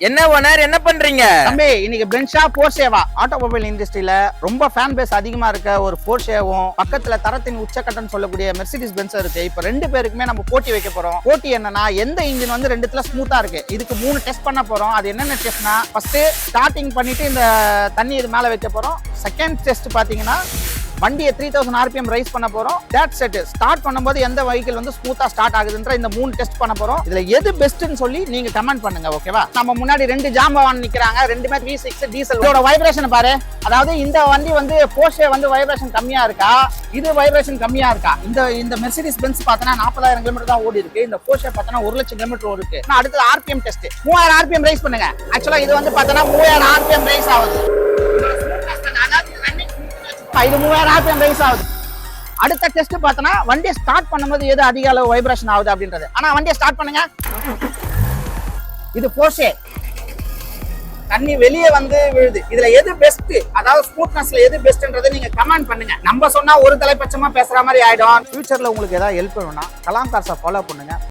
என்ன ஓனர் என்ன பண்றீங்க? தம்பி இன்னைக்கு பென்ஷா போர்ஷேவா ஆட்டோமொபைல் இண்டஸ்ட்ரியில ரொம்ப ஃபேன் பேஸ் அதிகமா இருக்க ஒரு போர்ஷேவும் பக்கத்துல தரத்தின் உச்சக்கட்டம்னு சொல்லக்கூடிய மெர்சிடிஸ் பென்ஸ் இருக்கு. இப்ப ரெண்டு பேருக்குமே நம்ம போட்டி வைக்க போறோம். போட்டி என்னன்னா எந்த இன்ஜின் வந்து ரெண்டுத்துல ஸ்மூத்தா இருக்கு. இதுக்கு 3 டெஸ்ட் பண்ண போறோம். அது என்னென்ன டெஸ்ட்னா ஃபர்ஸ்ட் ஸ்டார்டிங் பண்ணிட்டு இந்த தண்ணி இது மேல வைக்க போறோம். செகண்ட் டெஸ்ட் பாத்தீங்கன்னா வண்டியை 3000 RPM ரைஸ் பண்ண போறோம். தேட் செட் ஸ்டார்ட் பண்ணும்போது எந்த வெஹிக்கிள் வந்து ஸ்மூத்தா ஸ்டார்ட் ஆகுதுன்ற இந்த 3 டெஸ்ட் பண்ண போறோம். இதுல எது பெஸ்ட்னு சொல்லி நீங்க கமெண்ட் பண்ணுங்க. ஓகேவா? நம்ம முன்னாடி 2 ஜாம்பவான் நிக்கிறாங்க. ரெண்டுமே V6 டீசல். இதோட வைப்ரேஷன் பாரு. அதாவது இந்த வண்டி வந்து போர்ஷே வந்து வைப்ரேஷன் கம்மியா இருக்கா, இது வைப்ரேஷன் கம்மியா இருக்கா? இந்த மெர்சிடிஸ் பென்ஸ் பார்த்தனா 40000 கிலோமீட்டர் தான் ஓடி இருக்கு. இந்த போர்ஷே பார்த்தனா 1,00,000 கிலோமீட்டர் ஓடி இருக்கு. அடுத்து RPM டெஸ்ட் 3000 RPM ரைஸ் பண்ணுங்க. ஆக்சுவலா இது வந்து பார்த்தனா 3000 RPM ரைஸ் ஆகுது. இது 3000 RPM ரைஸ் ஆகுது. அடுத்த டெஸ்ட் பார்த்தனா வண்டியை ஸ்டார்ட் பண்ணும்போது எது அதிக அளவு வைப்ரேஷன் ஆகுது அப்படின்றது. ஆனா வண்டியை ஸ்டார்ட் பண்ணுங்க. இது போர்ஷே தண்ணி வெளியே வந்து விழுது. இதுல எது பெஸ்ட், அதாவது ஸ்மூத்னஸ்ல எது பெஸ்ட்ன்றதை நீங்க கமெண்ட் பண்ணுங்க. நம்ம சொன்னா ஒரு தலைப்பட்சமா பேசுற மாதிரி ஆயிடும். ஃபியூச்சர்ல உங்களுக்கு ஏதாவது ஹெல்ப் வேணும்னா கலாம் கார்ஸை ஃபாலோ பண்ணுங்க.